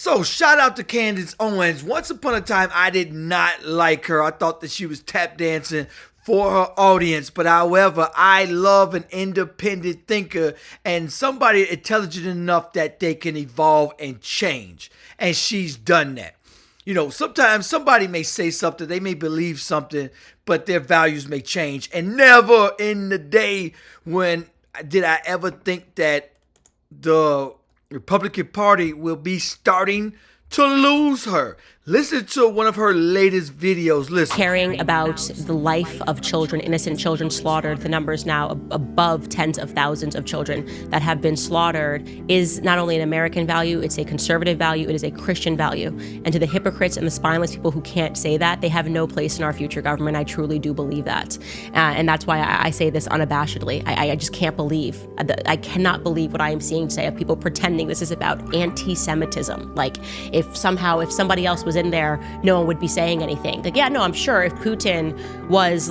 So shout out to Candace Owens. Once upon a time, I did not like her. I thought that she was tap dancing for her audience. But however, I love an independent thinker and somebody intelligent enough that they can evolve and change. And she's done that. You know, sometimes somebody may say something, they may believe something, but their values may change. And never in the day when did I ever think that the Republican Party will be starting to lose her. Listen to one of her latest videos. Listen. Caring about the life of children, innocent children slaughtered, the numbers now above tens of thousands of children that have been slaughtered is not only an American value, it's a conservative value, it is a Christian value. And to the hypocrites and the spineless people who can't say that, they have no place in our future government. I truly do believe that. And that's why I say this unabashedly. I just can't believe, I cannot believe what I am seeing today of people pretending this is about anti-Semitism. Like if somebody else was in there, no one would be saying anything. Like, yeah, no, I'm sure if Putin was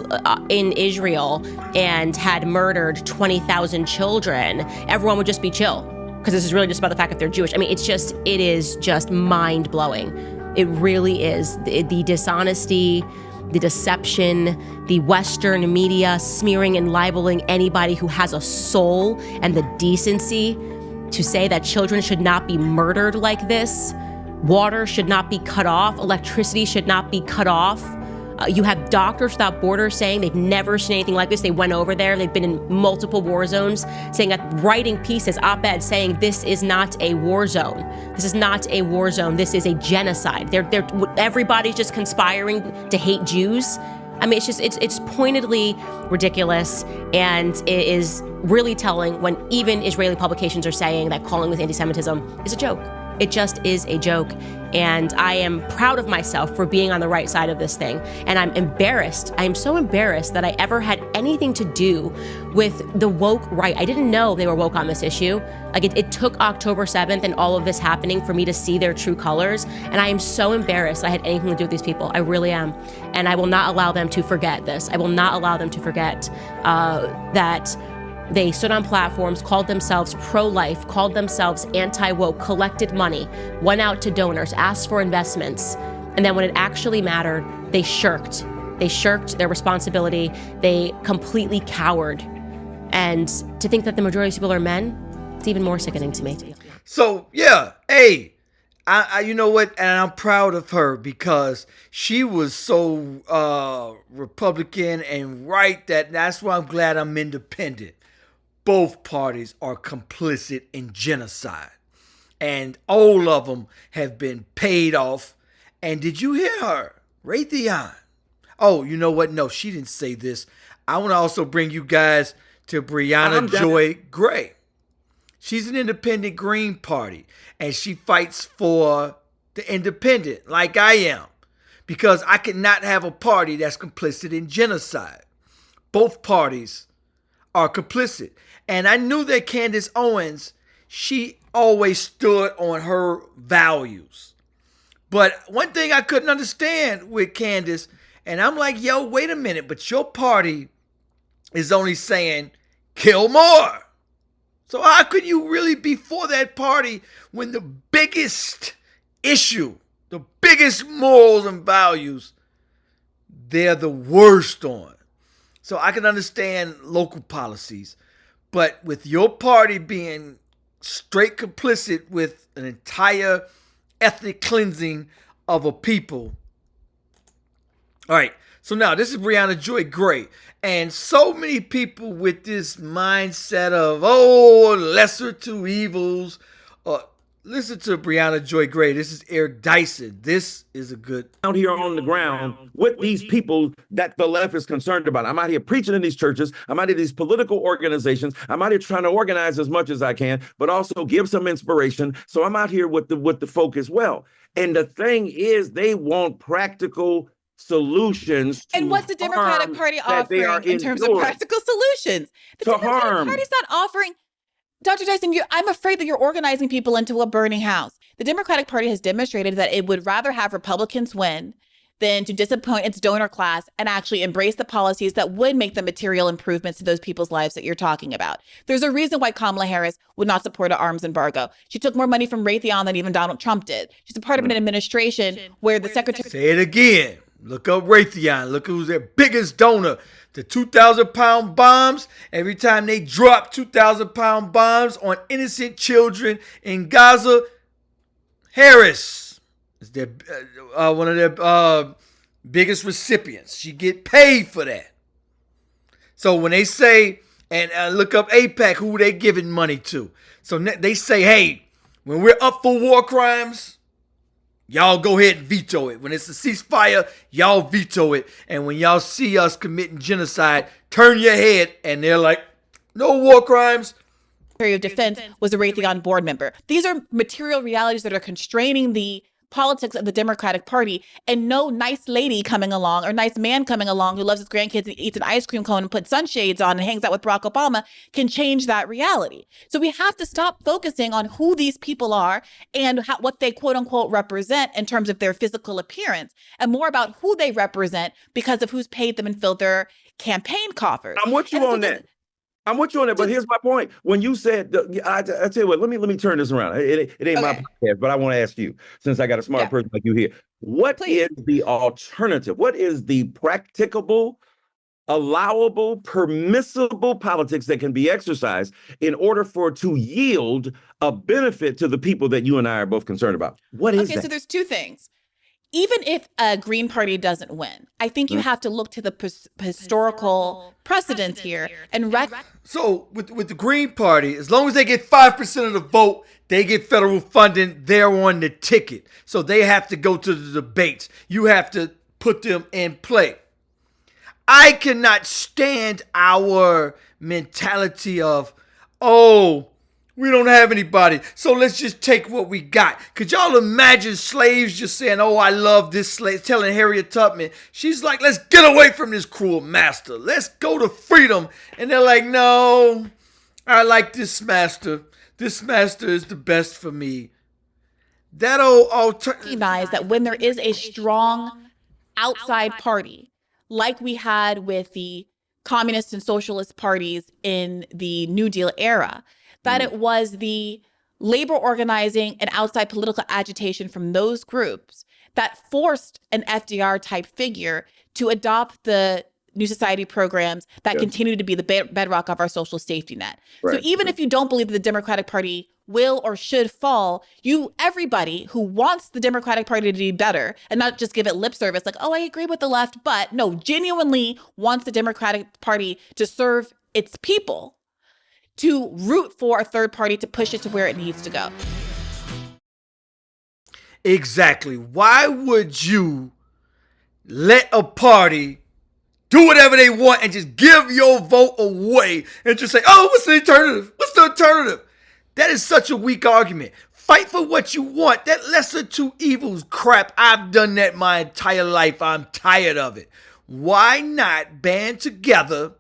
in Israel and had murdered 20,000 children, everyone would just be chill. Because this is really just about the fact that they're Jewish. I mean, it is just mind-blowing. It really is. The dishonesty, the deception, the Western media smearing and libeling anybody who has a soul and the decency to say that children should not be murdered like this. Water should not be cut off. Electricity should not be cut off. You have Doctors Without Borders saying they've never seen anything like this. They went over there. They've been in multiple war zones, saying that, writing pieces, op-eds saying this is not a war zone. This is not a war zone. This is a genocide. Everybody's just conspiring to hate Jews. I mean, it's pointedly ridiculous, and it is really telling when even Israeli publications are saying that calling this anti-Semitism is a joke. It just is a joke. And I am proud of myself for being on the right side of this thing. And I'm embarrassed. I am so embarrassed that I ever had anything to do with the woke right. I didn't know they were woke on this issue. Like it took October 7th and all of this happening for me to see their true colors. And I am so embarrassed I had anything to do with these people. I really am. And I will not allow them to forget this. I will not allow them to forget that they stood on platforms, called themselves pro-life, called themselves anti-woke, collected money, went out to donors, asked for investments. And then when it actually mattered, they shirked. They shirked their responsibility. They completely cowered. And to think that the majority of people are men, it's even more sickening to me. So, yeah, hey, I you know what? And I'm proud of her because she was so Republican and right that's why I'm glad I'm independent. Both parties are complicit in genocide. And all of them have been paid off. And did you hear her? Raytheon. Oh, you know what? No, she didn't say this. I want to also bring you guys to Breonna Joy Gray. She's an independent Green Party. And she fights for the independent like I am. Because I cannot have a party that's complicit in genocide. Both parties are complicit. And I knew that Candace Owens, she always stood on her values. But one thing I couldn't understand with Candace, and I'm like, yo, wait a minute, but your party is only saying kill more. So how could you really be for that party when the biggest issue, the biggest morals and values, they're the worst on? So I can understand local policies. But with your party being straight complicit with an entire ethnic cleansing of a people. All right, so now this is Breonna Joy Gray. And so many people with this mindset of, lesser two evils. Listen to Breonna Joy Gray. This is Eric Dyson. This is a good... Out here on the ground with these people that the left is concerned about. I'm out here preaching in these churches. I'm out here these political organizations. I'm out here trying to organize as much as I can, but also give some inspiration. So I'm out here with the folk as well. And the thing is, they want practical solutions. And what's the Democratic Party offering in terms of practical solutions? The Democratic Party's not offering... Dr. Dyson, I'm afraid that you're organizing people into a burning house. The Democratic Party has demonstrated that it would rather have Republicans win than to disappoint its donor class and actually embrace the policies that would make the material improvements to those people's lives that you're talking about. There's a reason why Kamala Harris would not support an arms embargo. She took more money from Raytheon than even Donald Trump did. She's a part of an administration where the secretary... Say it again. Look up Raytheon. Look who's their biggest donor. The 2,000-pound bombs. Every time they drop 2,000-pound bombs on innocent children in Gaza, Harris is their one of their biggest recipients. She get paid for that. So when they say, and look up AIPAC, who they giving money to. So they say, hey, when we're up for war crimes, y'all go ahead and veto it. When it's a ceasefire, y'all veto it. And when y'all see us committing genocide, turn your head. And they're like, no war crimes. Secretary of Defense was a Raytheon board member. These are material realities that are constraining the politics of the Democratic Party, and no nice lady coming along or nice man coming along who loves his grandkids and eats an ice cream cone and puts sunshades on and hangs out with Barack Obama can change that reality. So we have to stop focusing on who these people are and what they quote unquote represent in terms of their physical appearance, and more about who they represent because of who's paid them and filled their campaign coffers. I'm with you on that. I'm with you on that, but here's my point. When you said, I tell you what, let me turn this around. It ain't my podcast, but I want to ask you, since I got a smart person like you here, what is the alternative? What is the practicable, allowable, permissible politics that can be exercised in order for it to yield a benefit to the people that you and I are both concerned about? What is that? Okay, so there's two things. Even if a Green Party doesn't win, I think you have to look to the historical precedents here and So with the Green Party, as long as they get 5% of the vote, they get federal funding. They're on the ticket. So they have to go to the debates. You have to put them in play. I cannot stand our mentality of, oh, we don't have anybody, so let's just take what we got. Could y'all imagine slaves just saying, oh, I love this slave, telling Harriet Tubman, she's like, let's get away from this cruel master. Let's go to freedom. And they're like, no, I like this master. This master is the best for me. That'll recognize that when there is a strong outside party, like we had with the communist and socialist parties in the New Deal era, that it was the labor organizing and outside political agitation from those groups that forced an FDR type figure to adopt the New Society programs that continue to be the bedrock of our social safety net. Right. So even if you don't believe that the Democratic Party will or should fall, everybody who wants the Democratic Party to be better and not just give it lip service like, oh, I agree with the left, but no, genuinely wants the Democratic Party to serve its people, to root for a third party to push it to where it needs to go. Exactly. Why would you let a party do whatever they want and just give your vote away and just say, oh, what's the alternative? What's the alternative? That is such a weak argument. Fight for what you want. That lesser two evils crap. I've done that my entire life. I'm tired of it. Why not band together,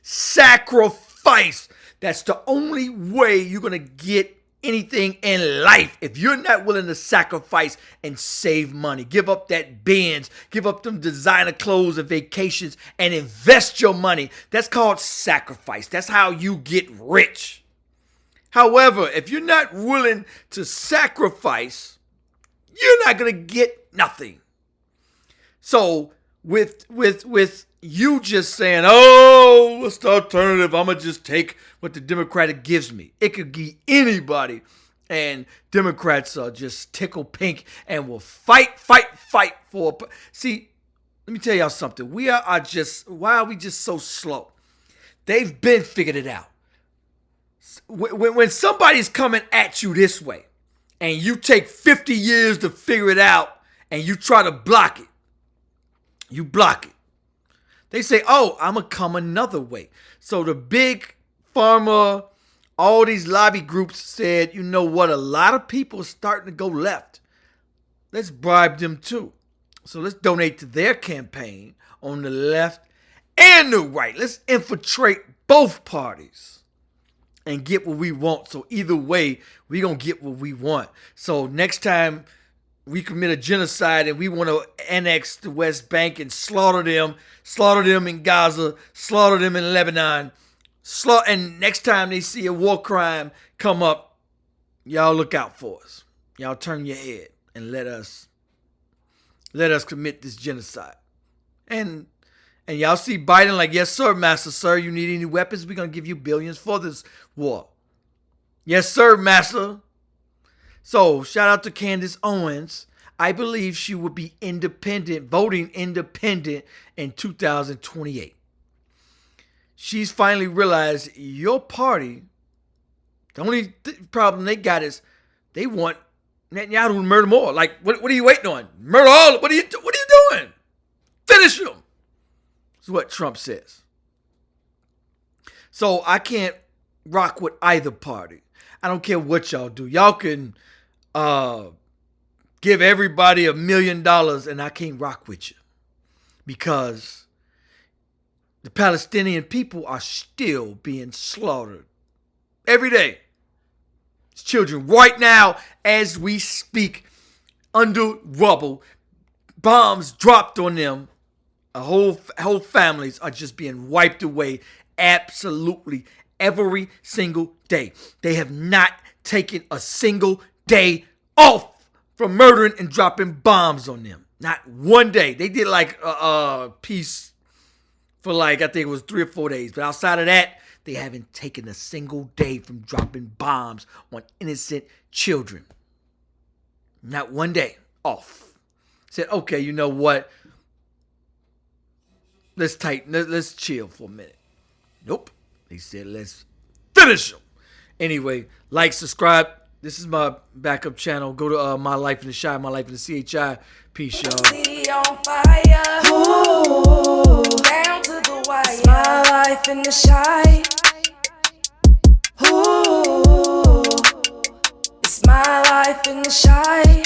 sacrifice? That's the only way you're going to get anything in life. If you're not willing to sacrifice and save money, give up that Benz, give up them designer clothes and vacations and invest your money. That's called sacrifice. That's how you get rich. However, if you're not willing to sacrifice, you're not going to get nothing. So with you just saying, oh, what's the alternative? I'm going to just take what the Democratic gives me. It could be anybody. And Democrats are just tickle pink and will fight for. See, let me tell y'all something. Why are we just so slow? They've been figured it out. When somebody's coming at you this way and you take 50 years to figure it out and you try to block it, you block it. They say, oh, I'm going to come another way. So the big pharma, all these lobby groups said, you know what? A lot of people are starting to go left. Let's bribe them too. So let's donate to their campaign on the left and the right. Let's infiltrate both parties and get what we want. So either way, we're going to get what we want. So next time we commit a genocide and we want to annex the West Bank and slaughter them in Gaza, slaughter them in Lebanon, and next time they see a war crime come up, y'all look out for us. Y'all turn your head and let us commit this genocide. And y'all see Biden like, yes, sir, master, sir, you need any weapons? We're going to give you billions for this war. Yes, sir, master. So, shout out to Candace Owens. I believe she will be independent, voting independent in 2028. She's finally realized your party, the only problem they got is they want Netanyahu to murder more. Like, what are you waiting on? Murder all? What are you doing? Finish them. That's what Trump says. So I can't rock with either party. I don't care what y'all do. Y'all can give everybody $1 million and I can't rock with you. Because the Palestinian people are still being slaughtered every day. It's children right now as we speak under rubble. Bombs dropped on them. Whole families are just being wiped away absolutely every single day. They have not taken a single day off from murdering and dropping bombs on them. Not one day. They did like peace for like, I think it was 3 or 4 days. But outside of that, they haven't taken a single day from dropping bombs on innocent children. Not one day off. Said, okay, you know what? Let's chill for a minute. Nope. They said, let's finish them. Anyway, like, subscribe. This is my backup channel. Go to My Life in the Shy, My Life in the CHI. Peace, y'all. On fire. Ooh, down to the wire. It's my life in the shy. Ooh, it's my life in the shy.